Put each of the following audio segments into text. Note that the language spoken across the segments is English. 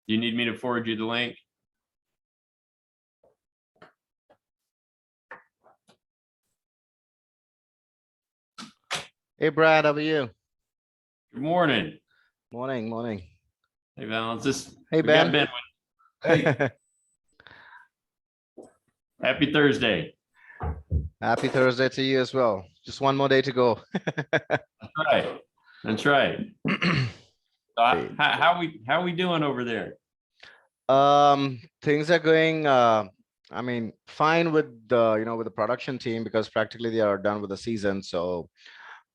Do you need me to forward you the link? Hey Brad, how are you? Good morning. Morning. Hey, Valence. Hey We got Ben. Ben. Hey, happy Thursday. Happy Thursday to you as well. Just one more day to go. That's right. That's right. Great. How we doing over there? Things are going I mean fine with the with the production team because practically they are done with the season. So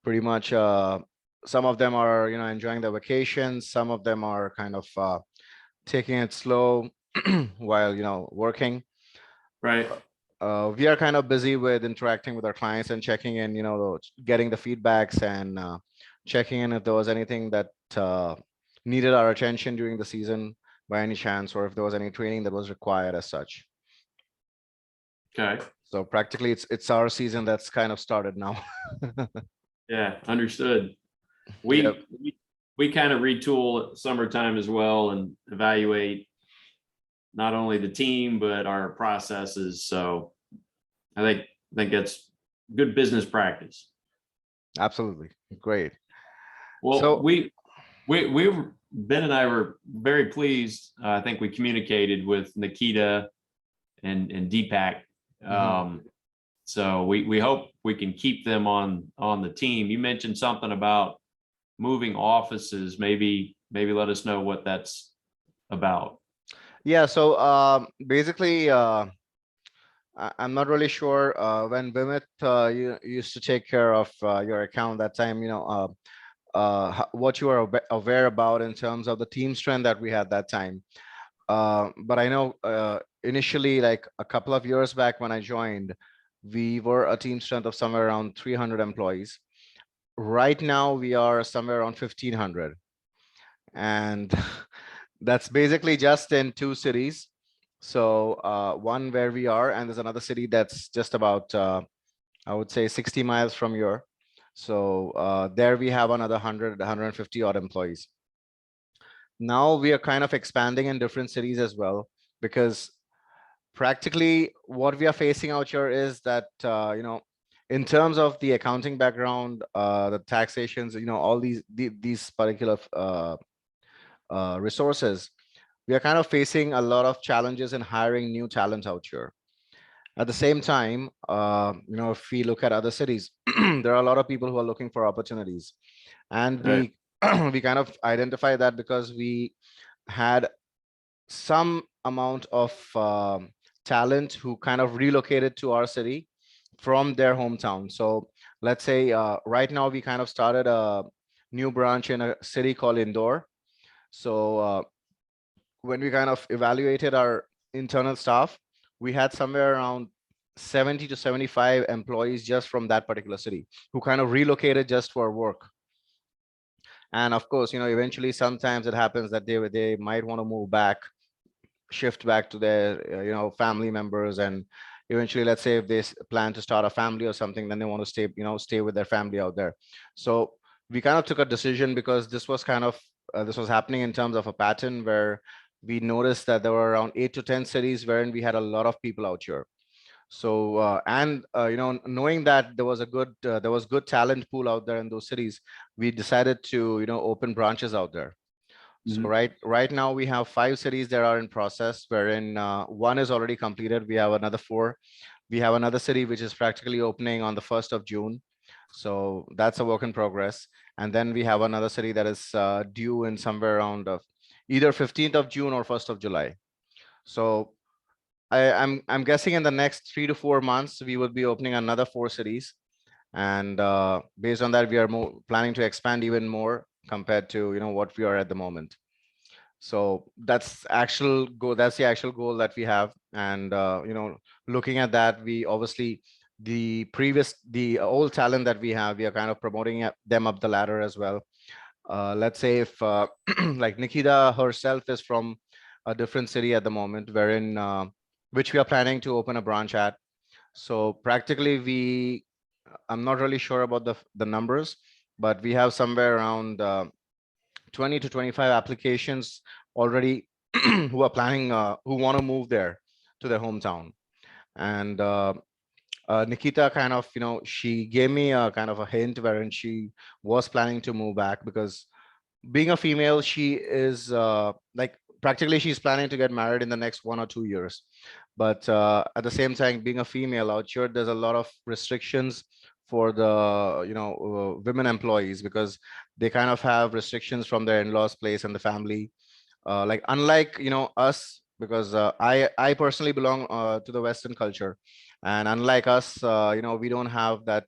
pretty much some of them are enjoying their vacations, some of them are kind of taking it slow while working. Right. We are kind of busy with interacting with our clients and checking in, getting the feedbacks and checking in if there was anything that needed our attention during the season by any chance, or if there was any training that was required as such. Okay. So practically it's our season that's kind of started now. Yeah, understood. Yep. We kind of retool at summertime as well and evaluate not only the team but our processes. So I think that's good business practice. Absolutely. Great. Well, So Ben and I were very pleased. I think we communicated with Nikita and Deepak. So we hope we can keep them on the team. You mentioned something about moving offices. Maybe let us know what that's about. yeah, so basically I'm not really sure when Vimit you used to take care of your account that time, what you are aware about in terms of the team strength that we had that time. But I know initially, like a couple of years back when I joined, we were a team strength of somewhere around 300 employees. Right now, we are somewhere around 1,500. And that's basically just in 2 cities. So one where we are, and there's another city that's just about, I would say 60 miles from here. So there we have another 100, 150 odd employees. Now we are kind of expanding in different cities as well, because practically what we are facing out here is that, in terms of the accounting background, the taxations, all these particular resources, we are kind of facing a lot of challenges in hiring new talent out here. At the same time, if we look at other cities, there are a lot of people who are looking for opportunities, and Right. we kind of identify that because we had some amount of talent who kind of relocated to our city from their hometown. So let's say right now we kind of started a new branch in a city called Indore. So when we kind of evaluated our internal staff, we had somewhere around 70 to 75 employees just from that particular city who kind of relocated just for work. And of course, eventually sometimes it happens that they might want to move back, shift back to their family members, and eventually, let's say if they plan to start a family or something, then they want to stay with their family out there. So we kind of took a decision, because this was kind of this was happening in terms of a pattern where we noticed that there were around 8 to 10 cities wherein we had a lot of people out here. So and knowing that there was good talent pool out there in those cities, we decided to open branches out there. So right now we have 5 cities that are in process, wherein one is already completed. We have another 4. We have another city which is practically opening on the 1st of June. So that's a work in progress. And then we have another city that is due in somewhere around either 15th of June or 1st of July. So I'm guessing in the next 3 to 4 months we will be opening another 4 cities, and based on that we are planning to expand even more compared to what we are at the moment. So that's the actual goal that we have. And looking at that, we obviously the old talent that we have, we are kind of promoting them up the ladder as well. Let's say if like Nikita herself is from a different city at the moment, wherein which we are planning to open a branch at. So practically I'm not really sure about the numbers, but we have somewhere around 20 to 25 applications already who are planning, who want to move there to their hometown. And Nikita kind of, she gave me a kind of a hint wherein she was planning to move back because being a female, she is like practically she's planning to get married in the next 1 or 2 years. But at the same time, being a female out here, there's a lot of restrictions for the women employees because they kind of have restrictions from their in-laws place and the family, like unlike us, because I personally belong to the Western culture, and unlike us, we don't have that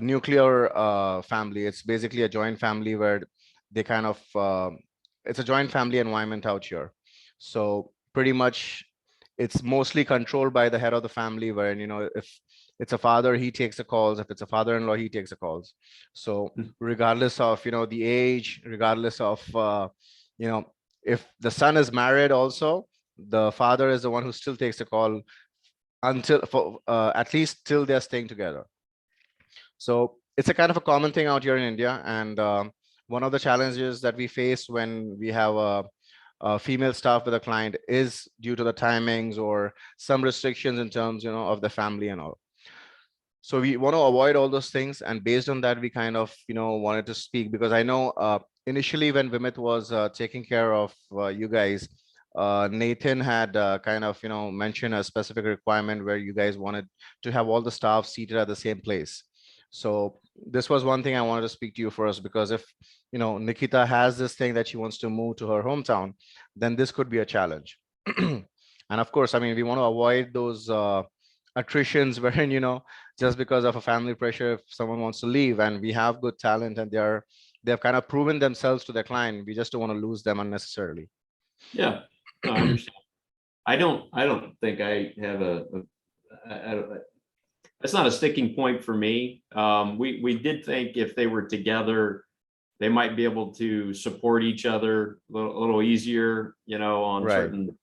nuclear family. It's basically a joint family where they kind of it's a joint family environment out here. So pretty much it's mostly controlled by the head of the family, where if it's a father, he takes the calls. If it's a father-in-law, he takes the calls. So regardless of the age, regardless of you know if the son is married also, the father is the one who still takes the call until for at least till they're staying together. So it's a kind of a common thing out here in India. And one of the challenges that we face when we have a female staff with a client is due to the timings or some restrictions in terms, of the family and all. So we want to avoid all those things. And based on that, we kind of, wanted to speak because I know initially when Vimit was taking care of you guys, Nathan had kind of, mentioned a specific requirement where you guys wanted to have all the staff seated at the same place. So this was one thing I wanted to speak to you first, because if, Nikita has this thing that she wants to move to her hometown, then this could be a challenge. And of course, I mean, we want to avoid those attritions wherein, just because of a family pressure, if someone wants to leave and we have good talent and they've kind of proven themselves to their client, we just don't want to lose them unnecessarily. Yeah, no, I understand. I don't think I have it's not a sticking point for me. We did think if they were together, they might be able to support each other a little easier, on Right. certain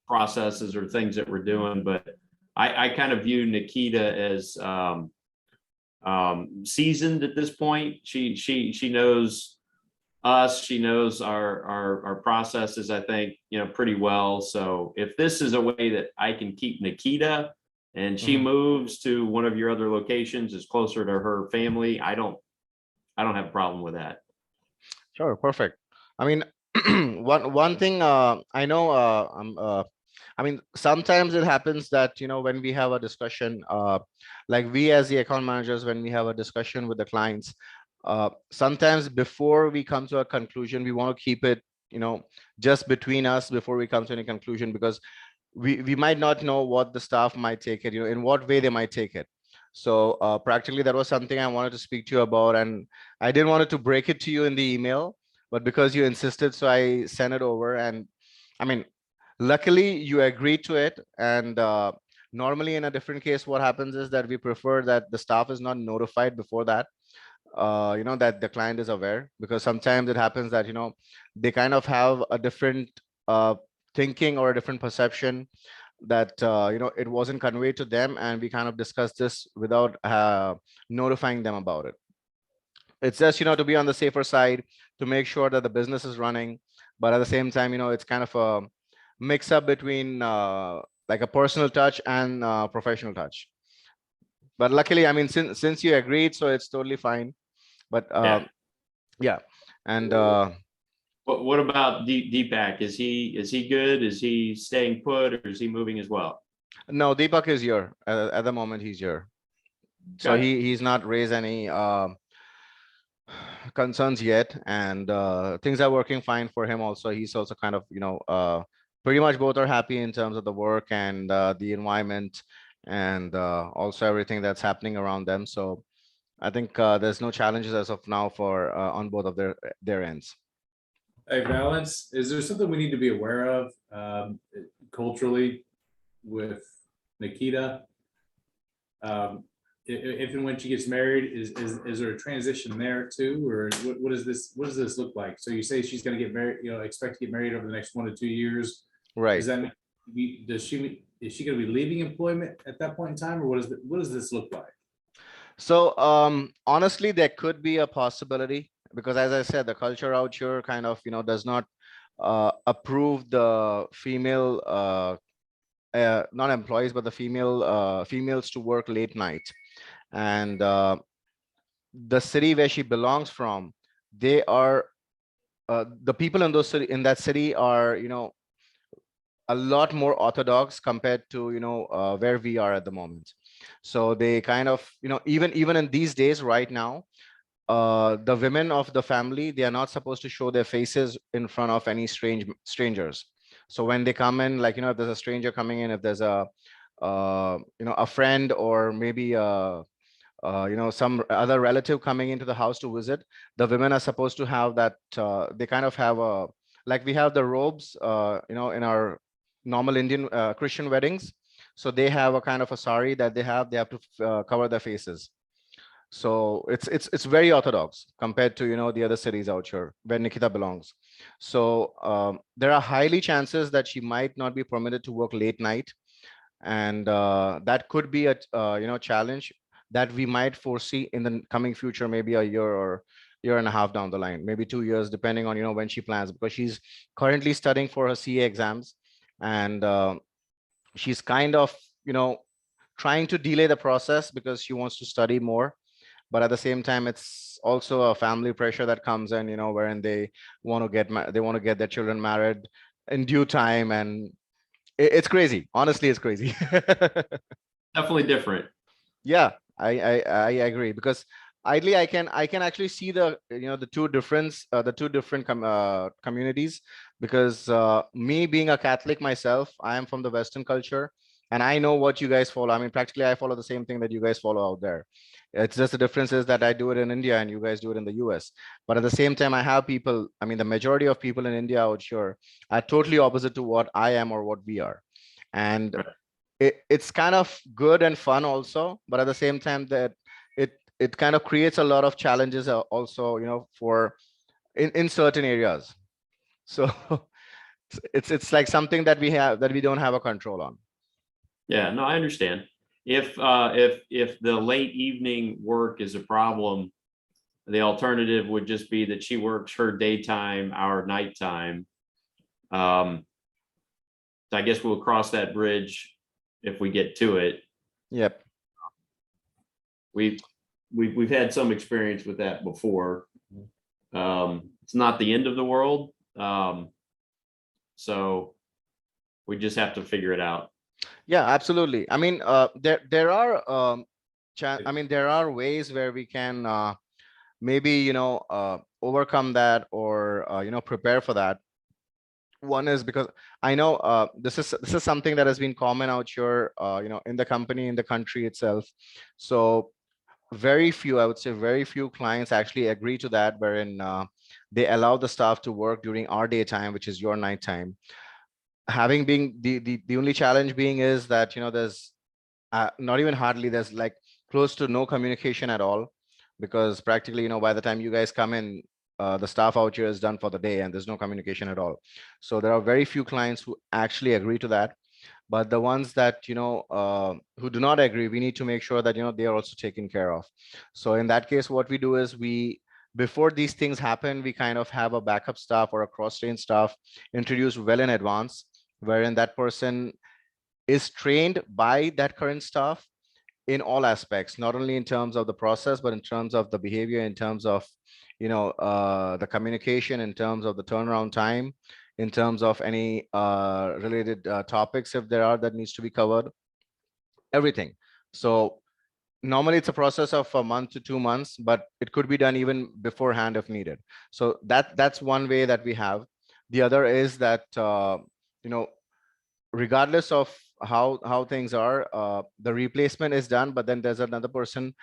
processes or things that we're doing. But I kind of view Nikita as seasoned at this point. She knows us, she knows our processes, I think, pretty well. So if this is a way that I can keep Nikita and she Mhm. moves to one of your other locations, is closer to her family, I don't have a problem with that. Sure, perfect. I mean, one thing I know, I mean, sometimes it happens that when we have a discussion, like we as the account managers, when we have a discussion with the clients, sometimes before we come to a conclusion, we want to keep it, just between us before we come to any conclusion, because we might not know what the staff might take it, in what way they might take it. So practically that was something I wanted to speak to you about, and I didn't want to break it to you in the email, but because you insisted, so I sent it over. And I mean, luckily you agreed to it. And normally in a different case, what happens is that we prefer that the staff is not notified before that, that the client is aware, because sometimes it happens that they kind of have a different uh, thinking or a different perception, that it wasn't conveyed to them, and we kind of discussed this without notifying them about it. It's just to be on the safer side, to make sure that the business is running, but at the same time, it's kind of a mix up between like a personal touch and professional touch. But luckily, I mean, since you agreed, so it's totally fine. But Yeah. yeah. And What about Deepak? Is he good? Is he staying put, or is he moving as well? no, Deepak is here at the moment. He's here, so Okay. he's not raised any concerns yet, and things are working fine for him. Also, he's also kind of pretty much both are happy in terms of the work and the environment, and also everything that's happening around them. So I think there's no challenges as of now for on both of their ends. Hey, Valence, is there something we need to be aware of culturally with Nikita? If and when she gets married, is there a transition there too, or what does this look like? So you say she's going to get married, expect to get married over the next 1 to 2 years. Right. Does that mean is she going to be leaving employment at that point in time, or what does this look like? So honestly, there could be a possibility, because as I said, the culture out here kind of does not approved the female not employees, but the females to work late night. And the city where she belongs from, they are the people in those city in that city are, a lot more orthodox compared to, where we are at the moment. So they kind of, even in these days right now, the women of the family, they are not supposed to show their faces in front of any strangers. So when they come in, like, if there's a stranger coming in, if there's a friend, or maybe some other relative coming into the house to visit, the women are supposed to have that, they kind of have a, like we have the robes, in our normal Indian Christian weddings. So they have a kind of a sari that they have to cover their faces. So it's very orthodox compared to, the other cities out here where Nikita belongs. So there are highly chances that she might not be permitted to work late night, and that could be a challenge that we might foresee in the coming future, maybe a year or year and a half down the line, maybe 2 years, depending on, when she plans, because she's currently studying for her CA exams. And she's kind of, trying to delay the process because she wants to study more. But at the same time, it's also a family pressure that comes in, wherein they want to they want to get their children married in due time. And it's crazy, honestly, it's crazy. Definitely different. Yeah, I agree, because ideally I can actually see the, the two different communities, because me being a Catholic myself, I am from the Western culture, and I know what you guys follow. I mean, practically I follow the same thing that you guys follow out there. It's just the difference is that I do it in India and you guys do it in the US. But at the same time, I have people, I mean, the majority of people in India out here are totally opposite to what I am or what we are. And Right. it's kind of good and fun also, but at the same time that it kind of creates a lot of challenges also, for in certain areas. So it's like something that we don't have a control on. Yeah, no, I understand. If the late evening work is a problem, the alternative would just be that she works her daytime, our nighttime. Um, I guess we'll cross that bridge if we get to it. Yep. We've had some experience with that before. It's not the end of the world. So we just have to figure it out. Yeah, absolutely. I mean, there are I mean, there are ways where we can maybe, overcome that, or prepare for that. One is because I know this is something that has been common out here, in the company, in the country itself. So very few, I would say very few clients actually agree to that, wherein they allow the staff to work during our daytime, which is your nighttime. Having being the only challenge being is that, there's not even hardly, there's like close to no communication at all, because practically, by the time you guys come in, the staff out here is done for the day and there's no communication at all. So there are very few clients who actually agree to that. But the ones that, who do not agree, we need to make sure that, they are also taken care of. So in that case, what we do is before these things happen, we kind of have a backup staff or a cross-trained staff introduced well in advance, wherein that person is trained by that current staff in all aspects, not only in terms of the process, but in terms of the behavior, in terms of, the communication, in terms of the turnaround time, in terms of any related topics, if there are, that needs to be covered, everything. So normally it's a process of a month to 2 months, but it could be done even beforehand if needed. So that's one way that we have. The other is that, you know, regardless of how things are, the replacement is done, but then there's another person,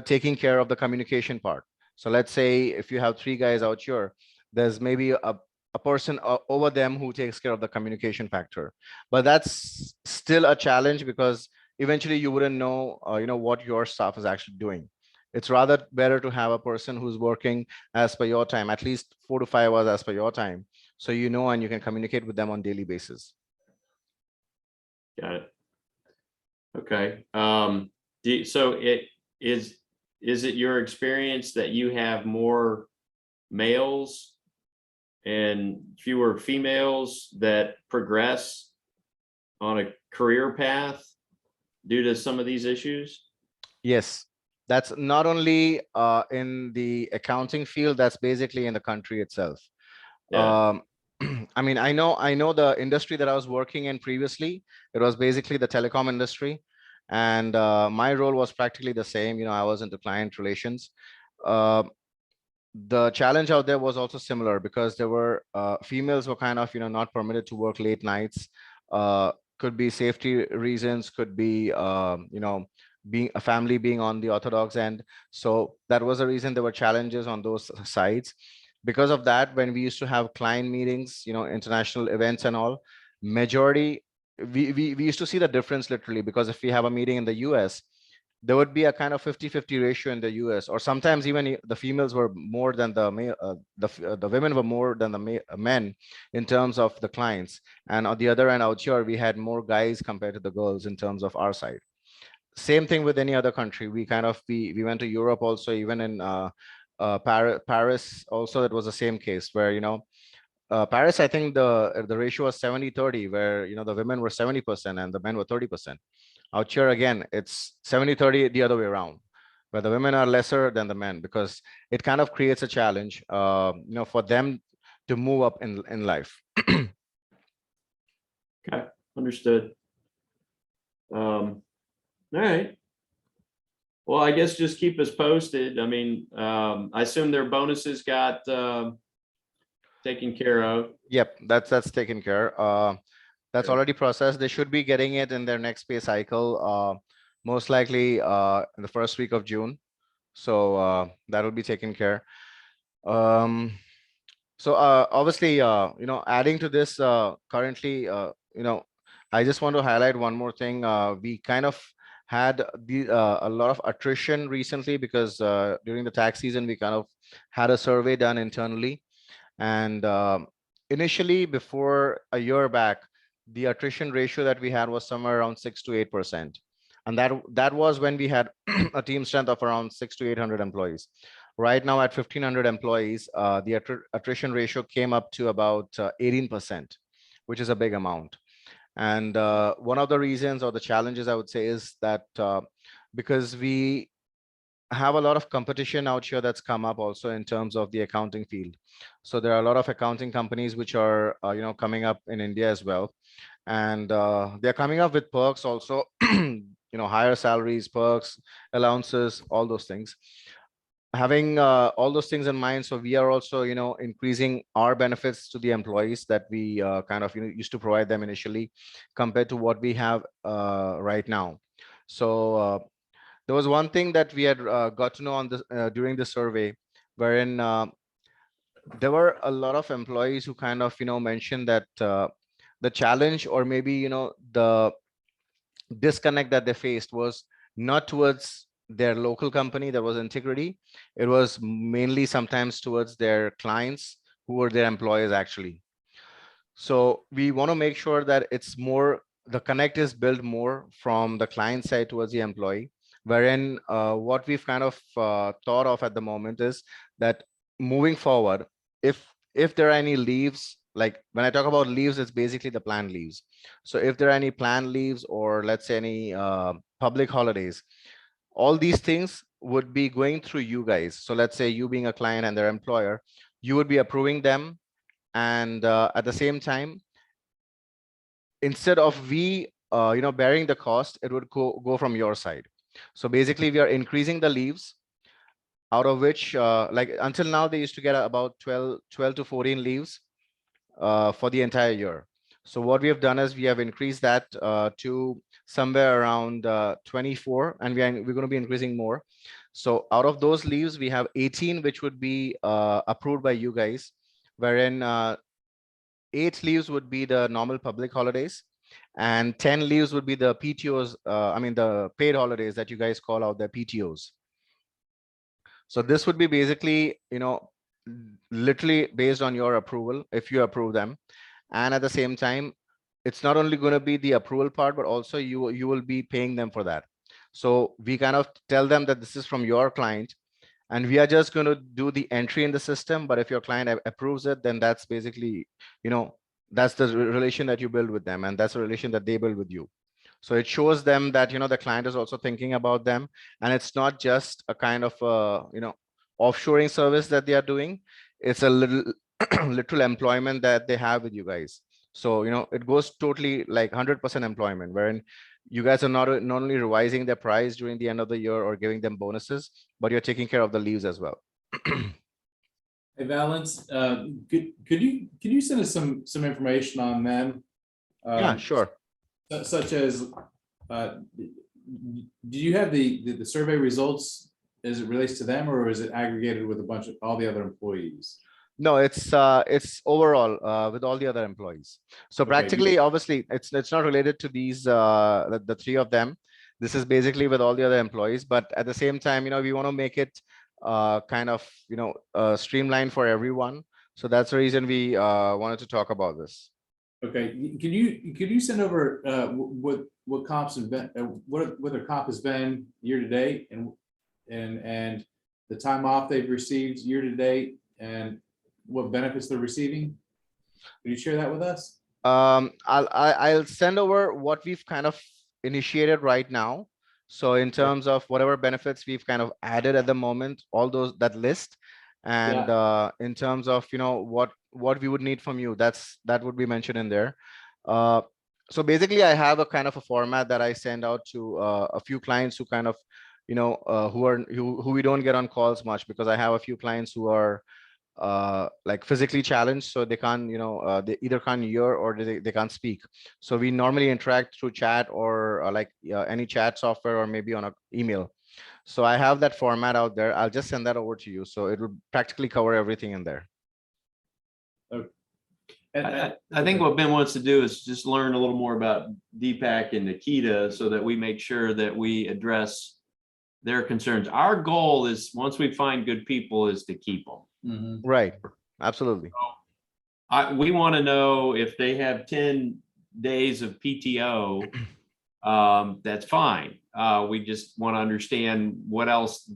taking care of the communication part. So let's say if you have 3 guys out here, there's maybe a person over them who takes care of the communication factor. But that's still a challenge, because eventually you wouldn't know, what your staff is actually doing. It's rather better to have a person who's working as per your time, at least 4 to 5 hours as per your time, so and you can communicate with them on daily basis. Got it. Okay. So is it your experience that you have more males and fewer females that progress on a career path due to some of these issues? Yes, that's not only in the accounting field, that's basically in the country itself. Yeah. Um, I mean, I know the industry that I was working in previously, it was basically the telecom industry. And my role was practically the same. You know, I was into client relations. Uh, the challenge out there was also similar because there were females were kind of, you know, not permitted to work late nights. Could be safety reasons, could be, you know, being a family being on the orthodox end. So that was the reason there were challenges on those sides. Because of that, when we used to have client meetings, you know, international events and all, majority, we used to see the difference literally, because if we have a meeting in the US, there would be a kind of 50-50 ratio in the US, or sometimes even the females were more than the male, the women were more than the men in terms of the clients. And on the other end out here, we had more guys compared to the girls in terms of our side. Same thing with any other country. We kind of, we went to Europe also, even in Paris also, it was the same case where, you know, Paris, I think the ratio was 70-30, where, you know, the women were 70% and the men were 30%. Out here, again, it's 70-30 the other way around, where the women are lesser than the men, because it kind of creates a challenge, you know, for them to move up in life. Okay, understood. All right. Well, I guess just keep us posted. I mean, I assume their bonuses got taken care of. Yep, that's taken care. That's Okay. already processed. They should be getting it in their next pay cycle, most likely in the first week of June. So that will be taken care. Um, so obviously, you know, adding to this, currently, you know, I just want to highlight one more thing. We kind of had a lot of attrition recently, because during the tax season, we kind of had a survey done internally. And initially, before a year back, the attrition ratio that we had was somewhere around 6 to 8%. And that was when we had a team strength of around 600 to 800 employees. Right now at 1,500 employees, the attrition ratio came up to about 18%, which is a big amount. And one of the reasons or the challenges I would say is that because we have a lot of competition out here that's come up also in terms of the accounting field. So there are a lot of accounting companies which are, you know, coming up in India as well. And they're coming up with perks also, you know, higher salaries, perks, allowances, all those things. Having all those things in mind, so we are also, you know, increasing our benefits to the employees that we kind of, you know, used to provide them initially compared to what we have right now. So there was one thing that we had got to know on this during the survey, wherein there were a lot of employees who kind of, you know, mentioned that the challenge, or maybe, you know, the disconnect that they faced was not towards their local company that was Integrity. It was mainly sometimes towards their clients who were their employers actually. So we want to make sure that it's more, the connect is built more from the client side towards the employee, wherein what we've kind of thought of at the moment is that moving forward, if there are any leaves, like when I talk about leaves, it's basically the planned leaves. So if there are any planned leaves, or let's say any public holidays, all these things would be going through you guys. So let's say you being a client and their employer, you would be approving them. And at the same time, instead of we you know, bearing the cost, it would go from your side. So basically we are increasing the leaves, out of which like until now they used to get about 12 to 14 leaves for the entire year. So what we have done is we have increased that to somewhere around 24, and we're going to be increasing more. So out of those leaves, we have 18 which would be approved by you guys, wherein 8 leaves would be the normal public holidays, and 10 leaves would be the PTOs, I mean the paid holidays that you guys call out, the PTOs. So this would be basically, you know, literally based on your approval, if you approve them. And at the same time, it's not only going to be the approval part, but also you will be paying them for that. So we kind of tell them that this is from your client, and we are just going to do the entry in the system. But if your client approves it, then that's basically, that's the relation that you build with them, and that's a relation that they build with you. So it shows them that, the client is also thinking about them, and it's not just a kind of offshoring service that they are doing. It's a little literal employment that they have with you guys. So, it goes totally like 100% employment, wherein you guys are not only revising their price during the end of the year or giving them bonuses, but you're taking care of the leaves as well. Hey, Valence, could you send us some information on them? Yeah, sure. Such as, do you have the survey results as it relates to them, or is it aggregated with a bunch of all the other employees? No, it's overall with all the other employees. So Okay, practically, obviously, it's not related to these the three of them. This is basically with all the other employees, but at the same time, we want to make it kind of streamlined for everyone. So that's the reason we wanted to talk about this. Okay, could you send over what comps have been, what their comp has been year to date, and the time off they've received year to date, and what benefits they're receiving? Can you share that with us? I'll send over what we've kind of initiated right now. So in terms of whatever benefits we've kind of added at the moment, all those, that list, and in terms of what we would need from you, that would be mentioned in there. So basically, I have a kind of a format that I send out to a few clients who kind of who we don't get on calls much, because I have a few clients who are like physically challenged, so they can't they either can't hear or they can't speak. So we normally interact through chat or any chat software, or maybe on an email. So I have that format out there. I'll just send that over to you, so it will practically cover everything in there. I think what Ben wants to do is just learn a little more about Deepak and Nikita, so that we make sure that we address their concerns. Our goal is, once we find good people, is to keep them. Mhm. Right. Absolutely. We want to know if they have 10 days of PTO, that's fine. We just want to understand what else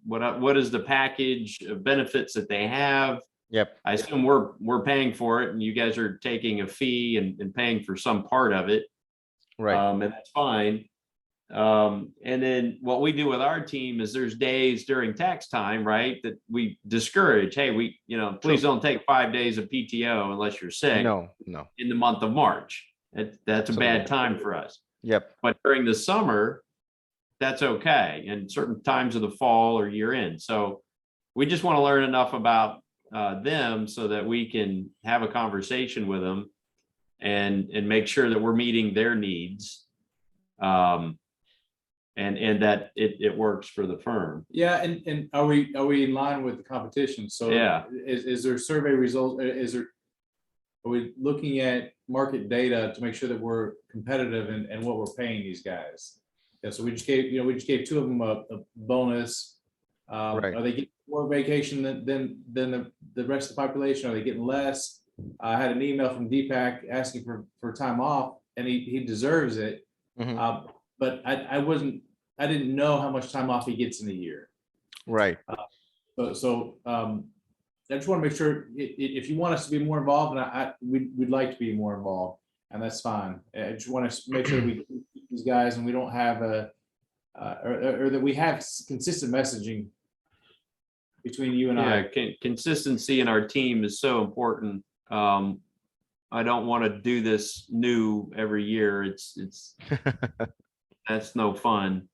what is the package of benefits that they have. Yep. I assume we're paying for it, and you guys are taking a fee and paying for some part of it. Right. And that's fine. And then what we do with our team is, there's days during tax time, right, that we discourage, hey, please don't take 5 days of PTO unless you're sick. No. In the month of March. That's a bad Absolutely. time for us. Yep. But during the summer, that's okay, and certain times of the fall or year end. So we just want to learn enough about them so that we can have a conversation with them and make sure that we're meeting their needs. And that it works for the firm. Yeah, and are we in line with the competition? So Yeah. Is there survey results? Are we looking at market data to make sure that we're competitive in what we're paying these guys? Yeah, so we just gave two of them a bonus. Right. Are they getting more vacation than the rest of the population? Are they getting less? I had an email from Deepak asking for time off, and he deserves it. Mhm. But I didn't know how much time off he gets in a year. Right. So I just want to make sure if you want us to be more involved, and we'd like to be more involved, and that's fine. I just want to make sure we keep these guys, and we don't have or that we have consistent messaging between you and I. Consistency in our team is so important. I don't want to do this new every year. It's that's no fun.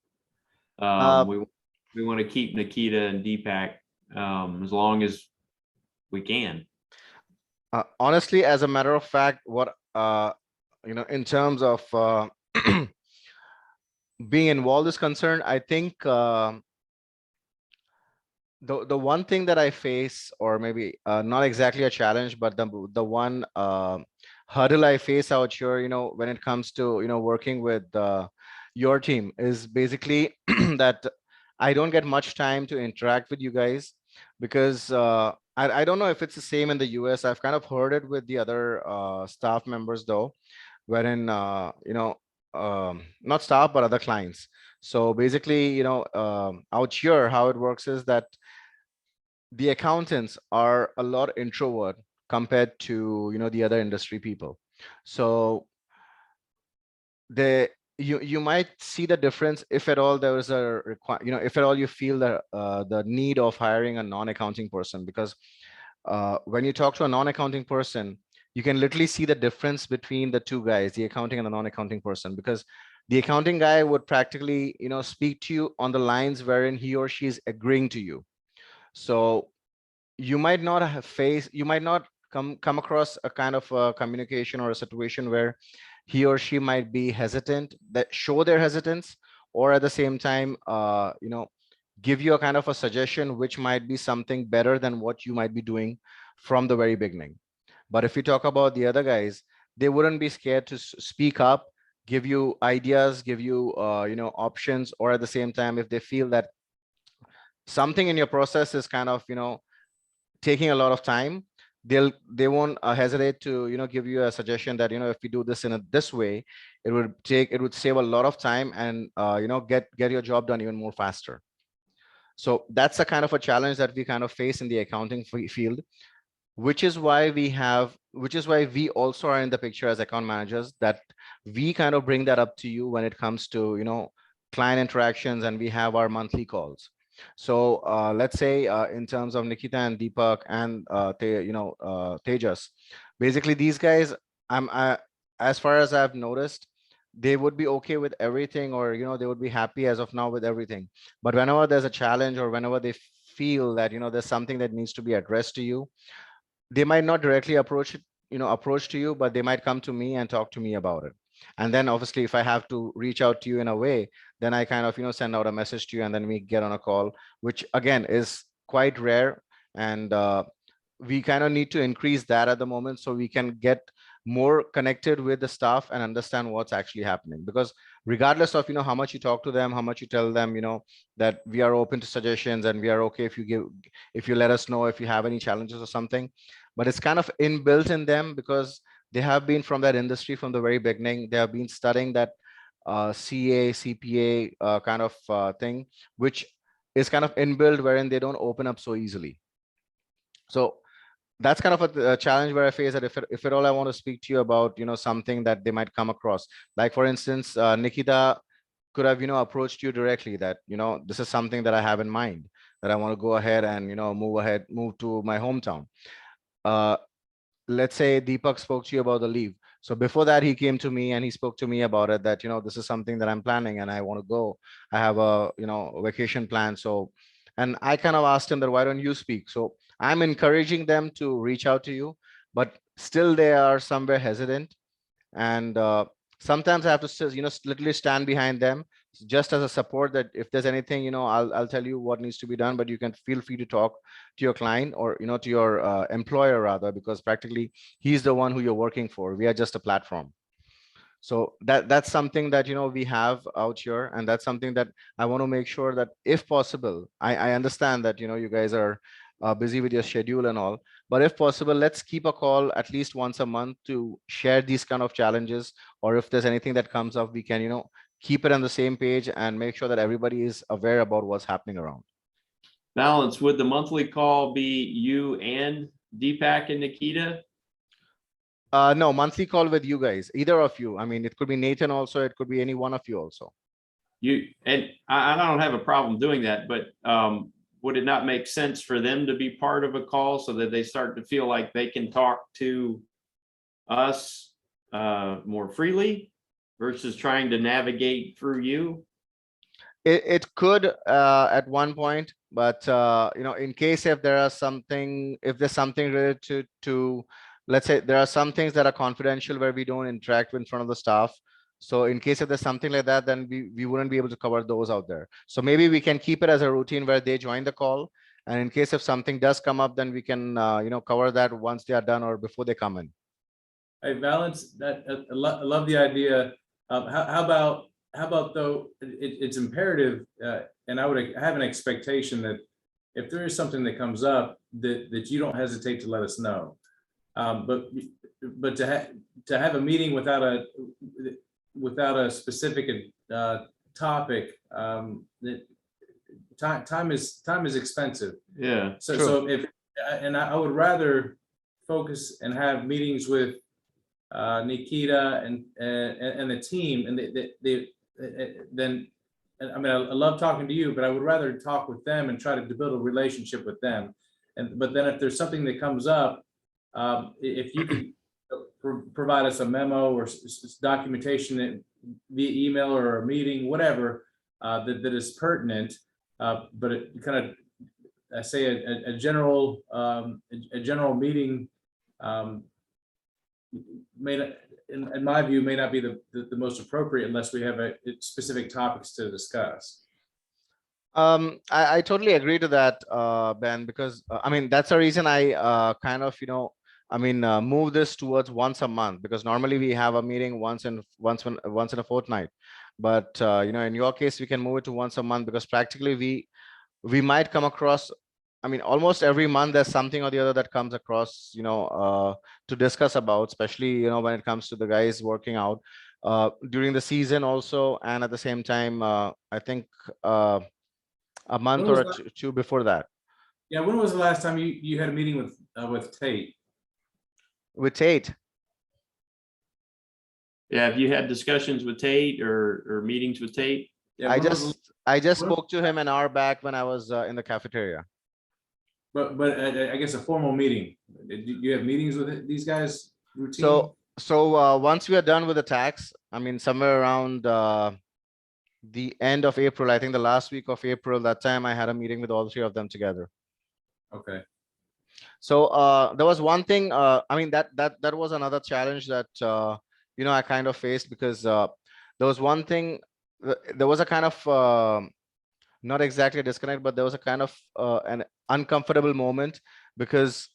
We want to keep Nikita and Deepak as long as we can. Honestly, as a matter of fact, what in terms of being involved is concerned, I think the one thing that I face, or maybe not exactly a challenge, but the one hurdle I face out here, when it comes to working with your team, is basically that I don't get much time to interact with you guys, because I don't know if it's the same in the US. I've kind of heard it with the other staff members though, wherein not staff but other clients. So basically, out here, how it works is that the accountants are a lot introvert compared to, the other industry people. So you might see the difference if at all there is a if at all you feel the need of hiring a non-accounting person, because when you talk to a non-accounting person, you can literally see the difference between the two guys, the accounting and the non-accounting person, because the accounting guy would practically, speak to you on the lines wherein he or she is agreeing to you. So you might not come across a kind of a communication or a situation where he or she might be hesitant, that show their hesitance, or at the same time, give you a kind of a suggestion which might be something better than what you might be doing from the very beginning. But if you talk about the other guys, they wouldn't be scared to speak up, give you ideas, give you options, or at the same time, if they feel that something in your process is kind of taking a lot of time, they won't hesitate to give you a suggestion that if we do this in this way, it would save a lot of time and get your job done even more faster. So that's a kind of a challenge that we kind of face in the accounting field, which is why we also are in the picture as account managers, that we kind of bring that up to you when it comes to client interactions, and we have our monthly calls. So let's say in terms of Nikita and Deepak and Tejas, basically these guys, as far as I've noticed, they would be okay with everything, or they would be happy as of now with everything. But whenever there's a challenge, or whenever they feel that there's something that needs to be addressed to you, they might not directly approach to you, but they might come to me and talk to me about it. And then obviously, if I have to reach out to you in a way, then I kind of send out a message to you, and then we get on a call, which again is quite rare. And we kind of need to increase that at the moment, so we can get more connected with the staff and understand what's actually happening. Because regardless of how much you talk to them, how much you tell them that we are open to suggestions, and we are okay if you let us know if you have any challenges or something, but it's kind of inbuilt in them, because they have been from that industry from the very beginning. They have been studying that CA, CPA kind of thing, which is kind of inbuilt, wherein they don't open up so easily. So that's kind of a challenge where I face that if at all I want to speak to you about something that they might come across, like for instance, Nikita could have approached you directly, that this is something that I have in mind, that I want to go ahead and move to my hometown. Let's say Deepak spoke to you about the leave. So before that, he came to me and he spoke to me about it, that this is something that I'm planning and I want to go. I have a vacation plan. So, and I kind of asked him that, why don't you speak? So I'm encouraging them to reach out to you, but still they are somewhere hesitant. And sometimes I have to literally stand behind them just as a support, that if there's anything, I'll tell you what needs to be done, but you can feel free to talk to your client, or to your employer rather, because practically he's the one who you're working for. We are just a platform. So that's something that we have out here, and that's something that I want to make sure that if possible, I understand that you guys are busy with your schedule and all, but if possible, let's keep a call at least once a month to share these kind of challenges, or if there's anything that comes up, we can keep it on the same page and make sure that everybody is aware about what's happening around. Balance, would the monthly call be you and Deepak and Nikita? No, monthly call with you guys, either of you. I mean, it could be Nathan also, it could be any one of you also. You and I don't have a problem doing that, but would it not make sense for them to be part of a call so that they start to feel like they can talk to us more freely versus trying to navigate through you? It could at one point, but in case if there's something related to, let's say there are some things that are confidential where we don't interact in front of the staff. So in case if there's something like that, then we wouldn't be able to cover those out there. So maybe we can keep it as a routine where they join the call. And in case if something does come up, then we can, cover that once they are done or before they come in. Hey, Valence, that I love the idea. How about though? It's imperative, and I would have an expectation that if there is something that comes up, that you don't hesitate to let us know. But to have a meeting without a specific topic, that time is expensive. Yeah, So, True. so if, and I would rather focus and have meetings with Nikita and the team and then, I mean, I love talking to you, but I would rather talk with them and try to build a relationship with them. But then if there's something that comes up, if you could provide us a memo or documentation via email or a meeting, whatever, that is pertinent, but it kind of, I say a general meeting, may not, in my view, may not be the most appropriate unless we have specific topics to discuss. I totally agree to that, Ben, because I mean, that's the reason I kind of, move this towards once a month, because normally we have a meeting once in a fortnight. But in your case, we can move it to once a month, because practically we might come across, I mean, almost every month there's something or the other that comes across, to discuss about, especially, when it comes to the guys working out during the season also. And at the same time, I think a month When was or that? two before that. Yeah, when was the last time you had a meeting with Tate? With Tate, yeah. Have you had discussions with Tate or meetings with Tate? Yeah, I when was the- just when- spoke to him an hour back when I was in the cafeteria. but I guess a formal meeting. Did you have meetings with these guys routine? So once we are done with the tax, I mean, somewhere around the end of April, I think the last week of April, that time I had a meeting with all three of them together. Okay. So there was one thing, I mean, that was another challenge that, I kind of faced, because there was one thing, there was a kind of, not exactly a disconnect, but there was a kind of an uncomfortable moment, because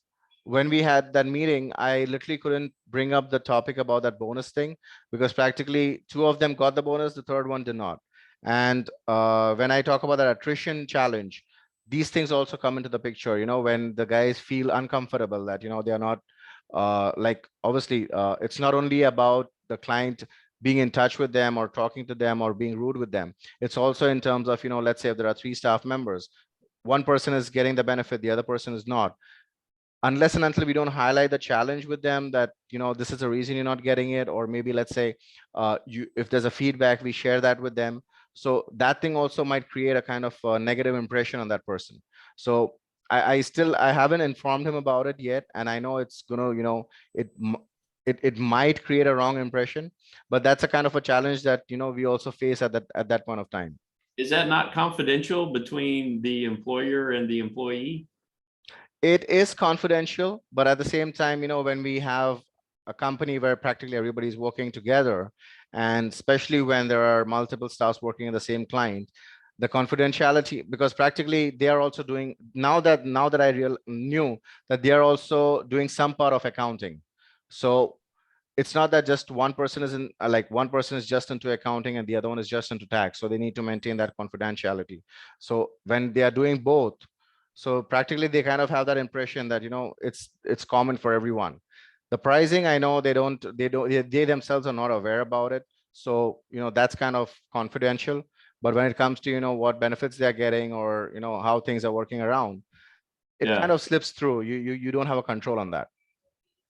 when we had that meeting, I literally couldn't bring up the topic about that bonus thing, because practically two of them got the bonus, the third one did not. And when I talk about that attrition challenge, these things also come into the picture, when the guys feel uncomfortable that, they are not like, obviously, it's not only about the client being in touch with them or talking to them or being rude with them. It's also in terms of, let's say if there are 3 staff members, one person is getting the benefit, the other person is not. Unless and until we don't highlight the challenge with them, that, this is the reason you're not getting it, or maybe let's say if there's a feedback, we share that with them. So that thing also might create a kind of negative impression on that person. So I haven't informed him about it yet, and I know it's gonna, it might create a wrong impression, but that's a kind of a challenge that, we also face at that point of time. Is that not confidential between the employer and the employee? It is confidential, but at the same time, when we have a company where practically everybody's working together, and especially when there are multiple staffs working in the same client, the confidentiality, because practically they are also doing, now that I knew that they are also doing some part of accounting. So it's not that just one person is in, like one person is just into accounting and the other one is just into tax. So they need to maintain that confidentiality. So when they are doing both, so practically they kind of have that impression that, it's common for everyone. The pricing, I know they themselves are not aware about it. So, that's kind of confidential. But when it comes to, what benefits they're getting, or, how things are working around, it Yeah. kind of slips through. You don't have a control on that.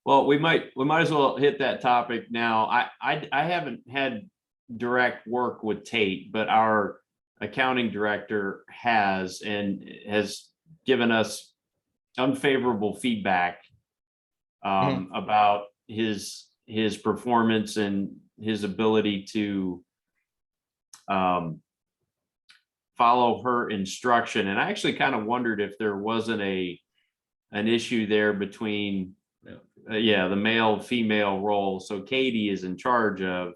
Well, we might as well hit that topic now. I haven't had direct work with Tate, but our accounting director has, and has given us unfavorable feedback about his performance and his ability to follow her instruction. And I actually kind of wondered if there wasn't an issue there between the male female role. So Katie is in charge of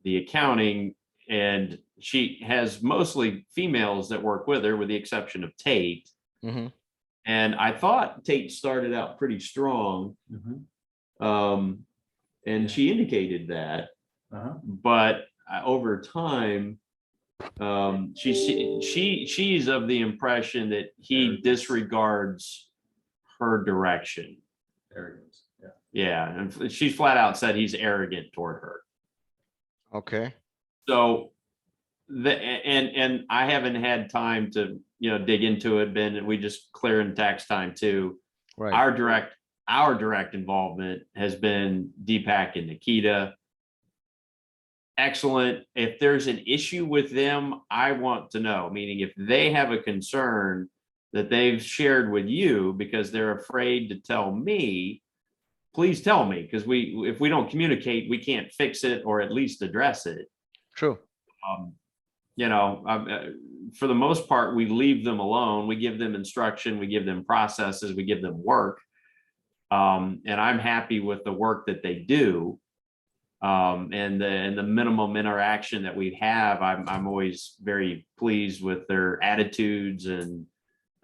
the accounting, and she has mostly females that work with her, with the exception of Tate. Mm-hmm. And I thought Tate started out pretty strong. And she indicated that, but over time, she's of the impression that he disregards her direction. Arrogance. Yeah. Yeah, and she's flat out said he's arrogant toward her. Okay. So and I haven't had time to, dig into it, Ben, and we just clearing tax time too. Right. Our direct involvement has been Deepak and Nikita. Excellent. If there's an issue with them, I want to know, meaning if they have a concern that they've shared with you because they're afraid to tell me, please tell me, because if we don't communicate, we can't fix it or at least address it. True. For the most part, we leave them alone. We give them instruction, we give them processes, we give them work. And I'm happy with the work that they do. And the minimum interaction that we have, I'm always very pleased with their attitudes and,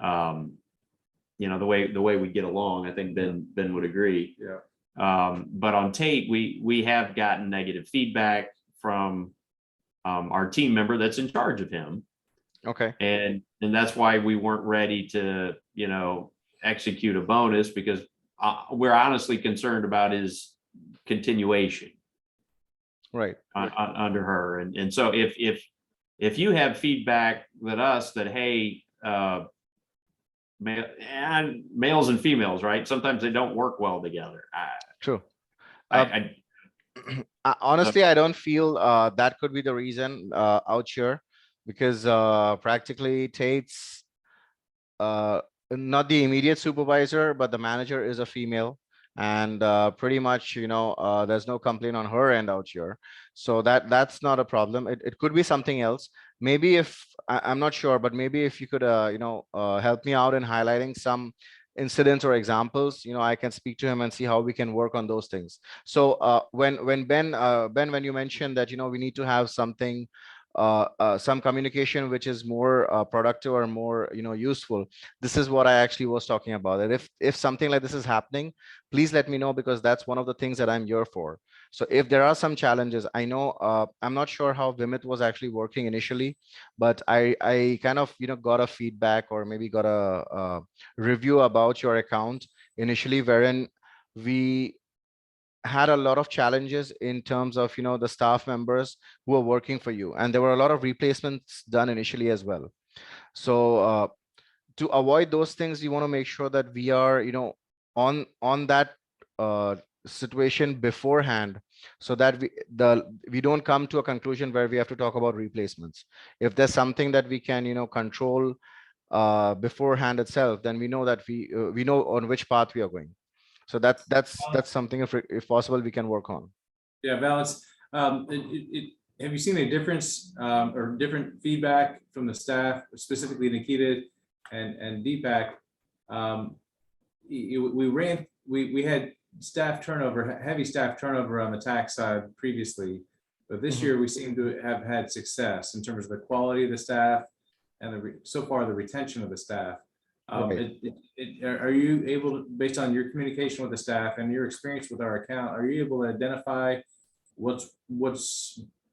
the way we get along. I think Ben would agree. Yeah. But on Tate, we have gotten negative feedback from our team member that's in charge of him. Okay. And that's why we weren't ready to, execute a bonus, because we're honestly concerned about his continuation Right. under her. And so if you have feedback that, hey, males and females, right? Sometimes they don't work well together. True. I Honestly, I don't feel that could be the reason out here, because practically Tate's not the immediate supervisor, but the manager is a female, and pretty much, there's no complaint on her end out here. So that's not a problem. It could be something else. Maybe if I'm not sure, but maybe if you could, help me out in highlighting some incidents or examples, I can speak to him and see how we can work on those things. So when Ben, when you mentioned that, we need to have something, some communication which is more productive or more, useful, this is what I actually was talking about. That if something like this is happening, please let me know, because that's one of the things that I'm here for. So if there are some challenges, I know, I'm not sure how Vimit was actually working initially, but I kind of, got a feedback, or maybe got a review about your account initially, wherein we had a lot of challenges in terms of, the staff members who are working for you, and there were a lot of replacements done initially as well. So to avoid those things, you want to make sure that we are, on that situation beforehand, so that we don't come to a conclusion where we have to talk about replacements. If there's something that we can, control beforehand itself, then we know that we know on which path we are going. So that's something, if possible, we can work on. Yeah, Valence, have you seen a difference or different feedback from the staff, specifically Nikita and Deepak? We had staff turnover, heavy staff turnover on the tax side previously, but this year we seem to have had success in terms of the quality of the staff and so far the retention of the staff. Right. Are you able, based on your communication with the staff and your experience with our account, are you able to identify what's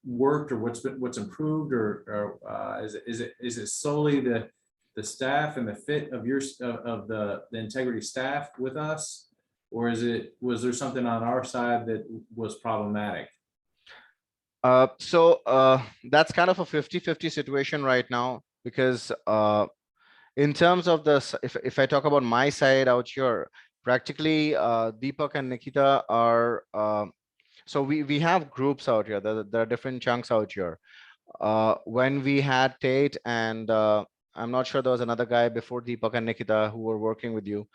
worked or what's improved, or is it solely the staff and the fit of the integrity staff with us, or was there something on our side that was problematic? So that's kind of a 50-50 situation right now, because in terms of if I talk about my side out here, practically Deepak and Nikita are, so we have groups out here. There are different chunks out here. When we had Tate and I'm not sure, there was another guy before Deepak and Nikita who were working with you.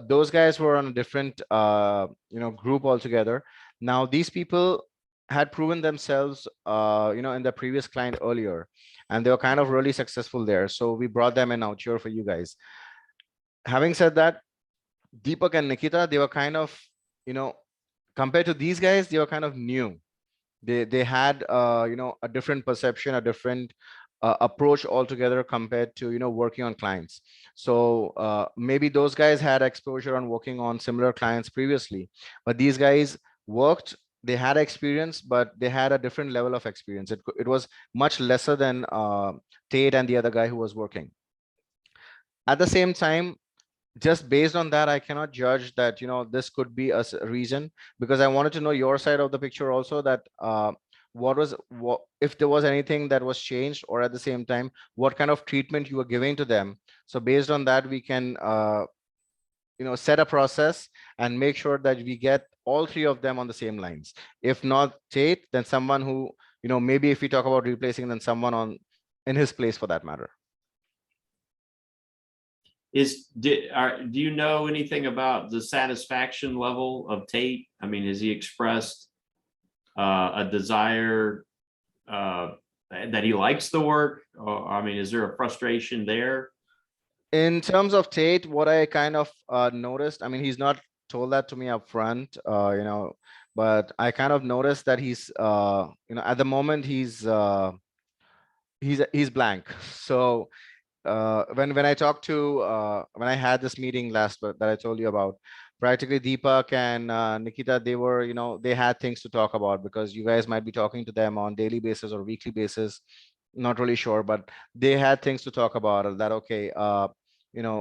Those guys were on a different group altogether. Now these people had proven themselves in the previous client earlier, and they were kind of really successful there. So we brought them in out here for you guys. Having said that, Deepak and Nikita, they were kind of, compared to these guys, they were kind of new. They had a different perception, a different approach altogether compared to working on clients. So maybe those guys had exposure on working on similar clients previously, but these guys worked, they had experience, but they had a different level of experience. It was much lesser than Tate and the other guy who was working. At the same time, just based on that, I cannot judge that this could be a reason, because I wanted to know your side of the picture also, that what if there was anything that was changed, or at the same time, what kind of treatment you were giving to them. So based on that, we can set a process and make sure that we get all three of them on the same lines. If not Tate, then someone who, maybe if we talk about replacing, then someone in his place for that matter. Do you know anything about the satisfaction level of Tate? I mean, has he expressed a desire that he likes the work? Or, I mean, is there a frustration there? In terms of Tate, what I kind of noticed, I mean, he's not told that to me up front, but I kind of noticed that he's, at the moment he's blank. So when I talked to when I had this meeting last that I told you about, practically Deepak and Nikita, they were, they had things to talk about, because you guys might be talking to them on daily basis or weekly basis, not really sure, but they had things to talk about, that okay,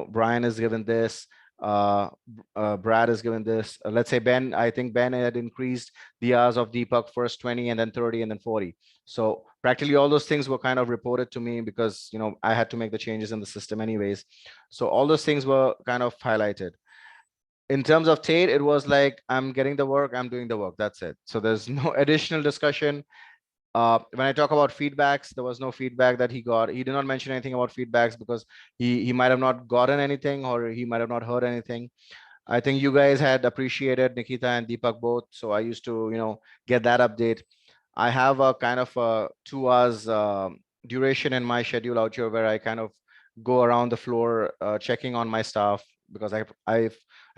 Brian is given this, Brad is given this, let's say Ben, I think Ben had increased the hours of Deepak, first 20 and then 30 and then 40. So practically all those things were kind of reported to me, because I had to make the changes in the system anyways. So all those things were kind of highlighted. In terms of Tate, it was like, I'm getting the work, I'm doing the work, that's it. So there's no additional discussion. When I talk about feedbacks, there was no feedback that he got. He did not mention anything about feedbacks, because he might have not gotten anything, or he might have not heard anything. I think you guys had appreciated Nikita and Deepak both, so I used to get that update. I have a kind of a 2 hours duration in my schedule out here, where I kind of go around the floor checking on my staff, because I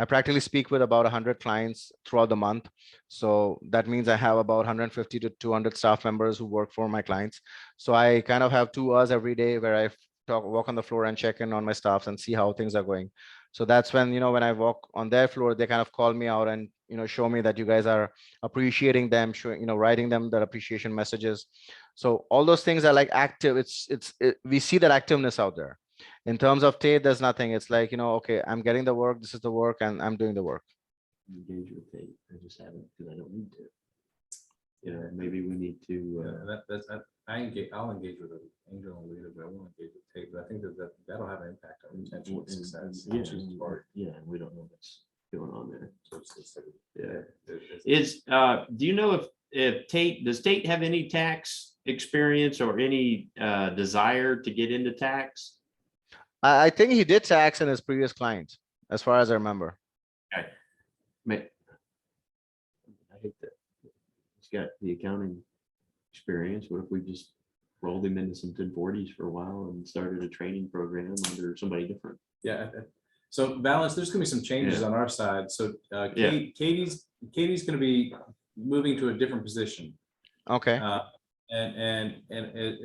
practically speak with about 100 clients throughout the month. So that means I have about 150 to 200 staff members who work for my clients. So I kind of have 2 hours every day where I walk on the floor and check in on my staffs and see how things are going. So that's when, when I walk on their floor, they kind of call me out and, show me that you guys are appreciating them, showing, writing them their appreciation messages. So all those things are like active. We see that activeness out there. In terms of Tate, there's nothing. It's like, okay, I'm getting the work. This is the work, and I'm doing the work. Engage with Tate. I just haven't, because I don't need to. Maybe we need to. I'll engage with an Angel and Leader, but I won't engage with Tate. But I think that'll have an impact on retention and success. Yeah, and we don't know what's going on there. Yeah. Do you know if Tate, does Tate have any tax experience or any desire to get into tax? I think he did tax in his previous client, as far as I remember. I hate that he's got the accounting experience. What if we just rolled him into some 1040s for a while and started a training program under somebody different? Yeah. So Balance, there's gonna be some changes on our side. So Katie's gonna be moving to a different position. Okay. And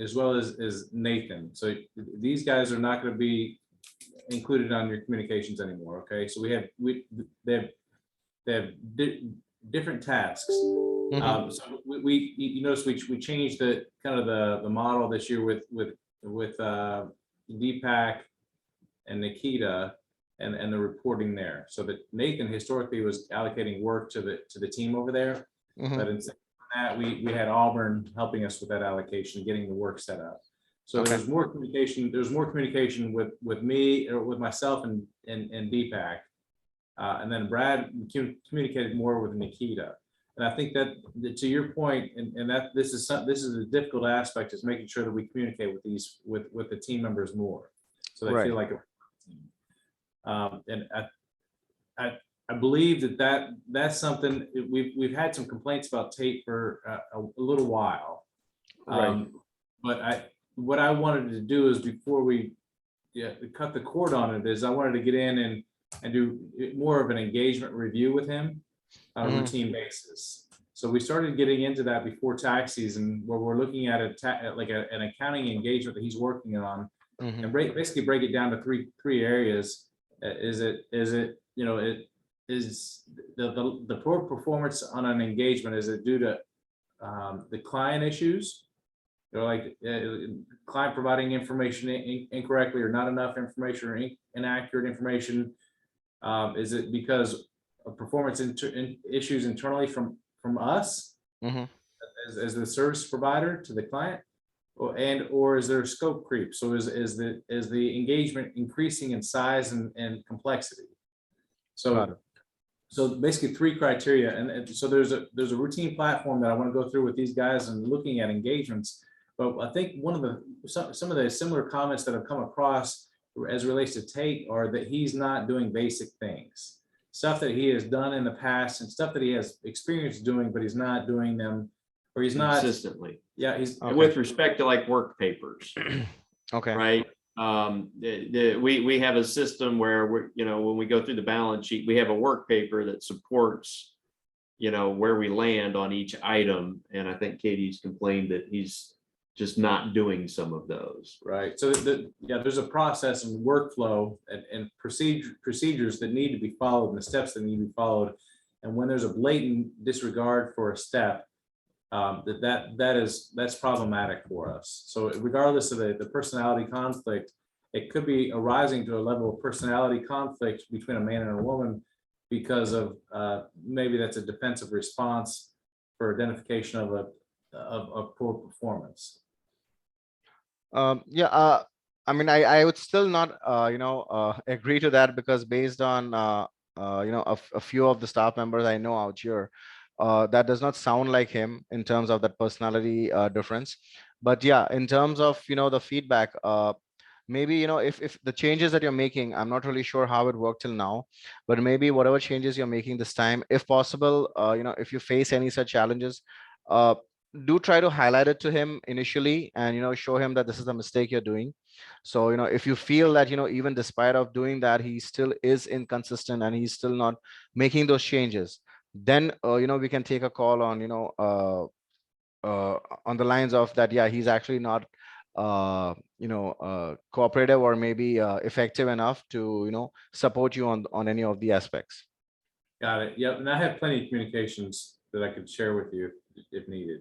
as well as Nathan. So these guys are not going to be included on your communications anymore. Okay, so they have different tasks. Mhm. So you notice we changed the kind of the model this year with Deepak and Nikita and the reporting there. So that Nathan historically was allocating work to the team over there, Mhm. but instead that we had Auburn helping us with that allocation, getting the work set up. So Okay. there's more communication. There's more communication with me or with myself and Deepak, and then Brad communicated more with Nikita. And I think that to your point, and that this is a difficult aspect, is making sure that we communicate with the team members more, so they Right. feel like a team. And I believe that's something we've had some complaints about Tate for a little while. Right. But what I wanted to do is, before we cut the cord on it, is I wanted to get in and do more of an engagement review with him on a Mhm. routine basis. So we started getting into that before tax season, where we're looking at an accounting engagement that he's working on, Mhm. and basically break it down to three areas. Is the poor performance on an engagement, is it due to the client issues? Like client providing information incorrectly, or not enough information, or inaccurate information? Is it because of performance issues internally from us? Mhm. as the service provider to the client? Or is there scope creep? So is the engagement increasing in size and complexity? Got So, it. so basically 3 criteria. And so there's a routine platform that I want to go through with these guys and looking at engagements. But I think one of some of the similar comments that have come across as it relates to Tate are that he's not doing basic things, stuff that he has done in the past and stuff that he has experience doing, but he's not doing them, or he's not. Consistently. Yeah, he's Okay. With respect to like work papers, Okay. right? We have a system where we're, when we go through the balance sheet, we have a work paper that supports, where we land on each item. And I think Katie's complained that he's just not doing some of those. right. So there's a process and workflow and procedures that need to be followed and the steps that need to be followed. And when there's a blatant disregard for a step, that's problematic for us. So regardless of the personality conflict, it could be arising to a level of personality conflict between a man and a woman because of maybe that's a defensive response for identification of poor performance. Yeah, I mean, I would still not, agree to that because based on, a few of the staff members I know out here, that does not sound like him in terms of that personality difference. But yeah, in terms of, the feedback, maybe, if the changes that you're making, I'm not really sure how it worked till now, but maybe whatever changes you're making this time, if possible, if you face any such challenges, do try to highlight it to him initially and show him that this is a mistake you're doing. So if you feel that even despite of doing that he still is inconsistent and he's still not making those changes, then we can take a call on on the lines of that, yeah, he's actually not cooperative or maybe effective enough to support you on any of the aspects. Got it. Yep. And I have plenty of communications that I could share with you if needed.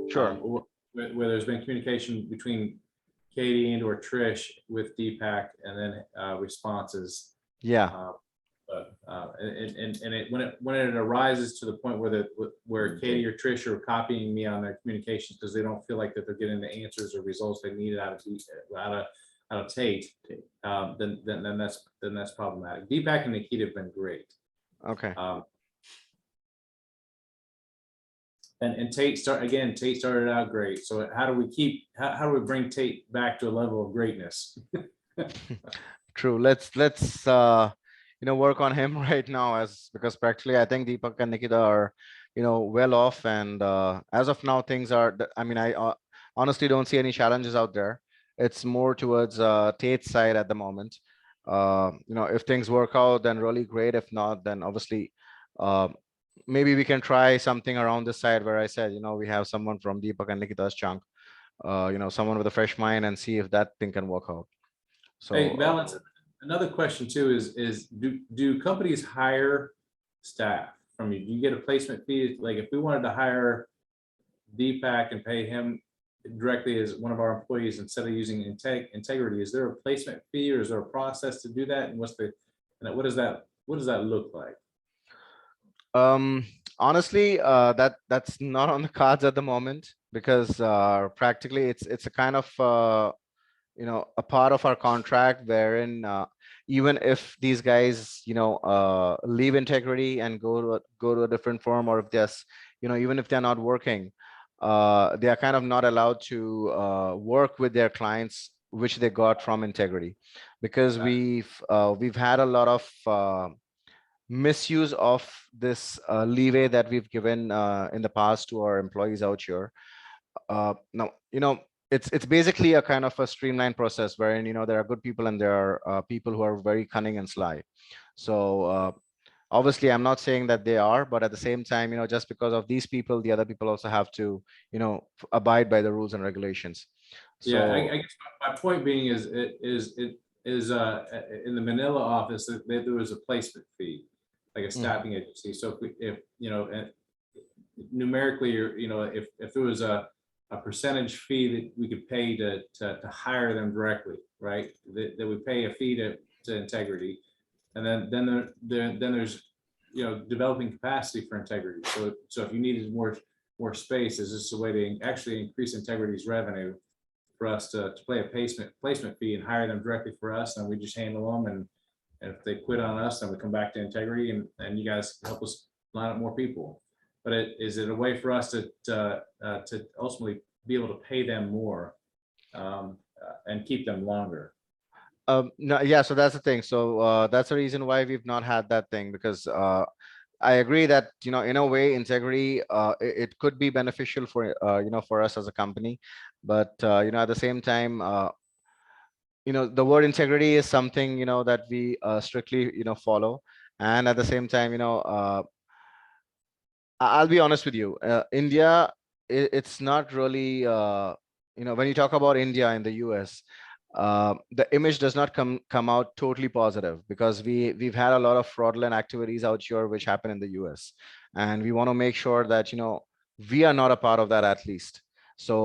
Sure. Where there's been communication between Katie and or Trish with Deepak and then responses. Yeah. When it arises to the point where Katie or Trish are copying me on their communications because they don't feel like that they're getting the answers or results they needed out of Tate, then that's problematic. Deepak and Nikita have been great. Okay. And Tate started out great. So how do we bring Tate back to a level of greatness? True. Let's work on him right now because practically I think Deepak and Nikita are well off, and as of now things are, I mean, I honestly don't see any challenges out there. It's more towards Tate's side at the moment. If things work out, then really great. If not, then obviously maybe we can try something around this side where I said we have someone from Deepak and Nikita's chunk, someone with a fresh mind, and see if that thing can work out. So Hey, Valence, another question too is do companies hire staff from you? Do you get a placement fee? Like if we wanted to hire Deepak and pay him directly as one of our employees instead of using Integrity, is there a placement fee or is there a process to do that? And what does that look like? Honestly, that's not on the cards at the moment because practically it's a kind of a part of our contract wherein even if these guys leave Integrity and go to a different firm, or if there's even if they're not working, they are kind of not allowed to work with their clients which they got from Integrity, because we've had a lot of misuse of this leeway that we've given in the past to our employees out here. Now, it's basically a kind of a streamlined process wherein there are good people and there are people who are very cunning and sly. So obviously I'm not saying that they are, but at the same time, just because of these people, the other people also have to abide by the rules and regulations. So Yeah, I guess my point being is in the Manila office there was a placement fee, like a staffing agency. So if numerically, if there was a percentage fee that we could pay to hire them directly, right? That we pay a fee to Integrity, and then there's developing capacity for Integrity. So if you needed more more space is just a way to actually increase Integrity's revenue for us to pay a placement fee and hire them directly for us, and we just handle them, and if they quit on us, then we come back to Integrity, and you guys help us line up more people. But is it a way for us to ultimately be able to pay them more and keep them longer? No, yeah, so that's the thing. So that's the reason why we've not had that thing, because I agree that, in a way, Integrity, it could be beneficial for, for us as a company. But, at the same time, the word integrity is something, that we strictly, follow. And at the same time, I'll be honest with you, India, it's not really, when you talk about India in the US, the image does not come out totally positive, because we've had a lot of fraudulent activities out here which happen in the US, and we want to make sure that we are not a part of that, at least. So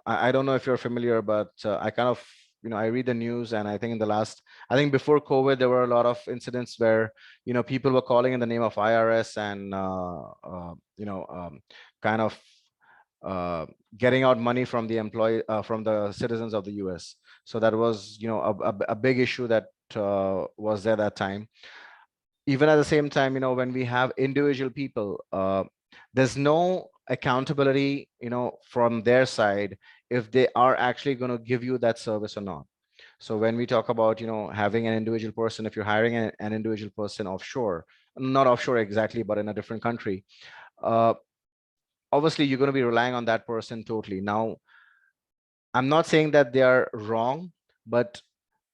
I don't know if you're familiar, but I kind of I read the news, and I think I think before COVID there were a lot of incidents where people were calling in the name of IRS and kind of getting out money from the from the citizens of the US. So that was a big issue that was there that time. Even at the same time, when we have individual people, there's no accountability from their side if they are actually going to give you that service or not. So when we talk about having an individual person, if you're hiring an individual person offshore, not offshore exactly, but in a different country, obviously you're going to be relying on that person totally. Now, I'm not saying that they are wrong, but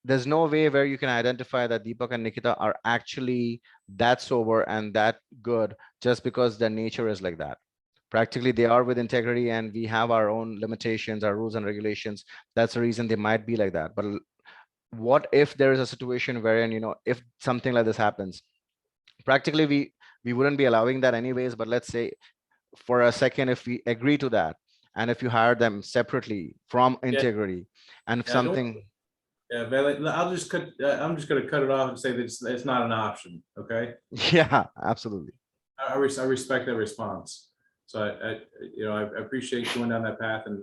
there's no way where you can identify that Deepak and Nikita are actually that sober and that good just because their nature is like that. Practically, they are with Integrity, and we have our own limitations, our rules and regulations. That's the reason they might be like that. But what if there is a situation wherein, if something like this happens, practically we wouldn't be allowing that anyways. But let's say for a second, if we agree to that, and if you hire them separately from Integrity, and if something. Yeah, Bailey, I'm just going to cut it off and say that it's not an option. Okay. Yeah, absolutely. I respect that response. So I appreciate going down that path, and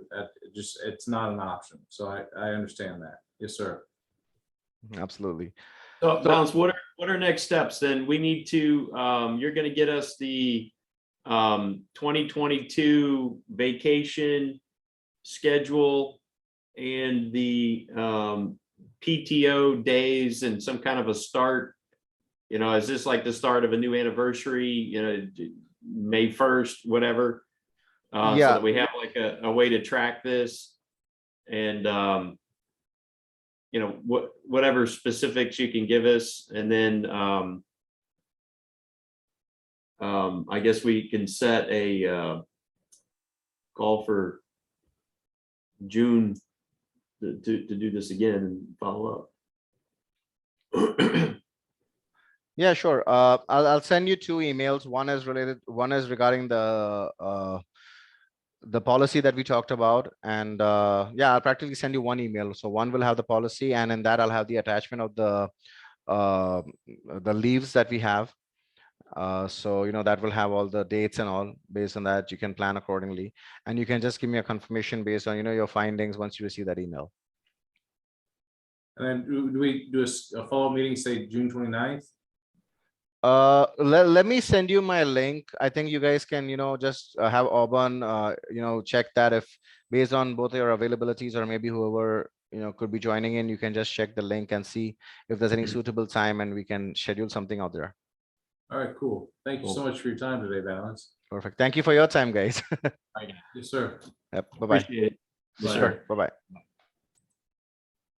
it's not an option. So I understand that. Yes, sir. Absolutely. So Bounce, what are next steps then? We need to, you're going to get us the 2022 vacation schedule and the PTO days and some kind of a start. Is this like the start of a new anniversary, May 1st, whatever? So that we have like a way to track this, and whatever specifics you can give us, and then I guess we can set a call for June to do this again and follow up. Yeah, sure. I'll send you 2 emails. One is regarding the policy that we talked about, and I'll practically send you 1 email. So one will have the policy, and in that I'll have the attachment of the leaves that we have. So that will have all the dates and all. Based on that, you can plan accordingly, and you can just give me a confirmation based on your findings once you receive that email. And then do we do a follow-up meeting, say June 29th? Let me send you my link. I think you guys can just have Auburn check that, if based on both your availabilities, or maybe whoever could be joining in, you can just check the link and see if there's any suitable time, and we can schedule something out there. All right, cool. Thank you so much for your time today, Balance. Perfect. Thank you for your time, guys. Yes, sir. Yep. Bye-bye. Appreciate it. Sure. Bye-bye.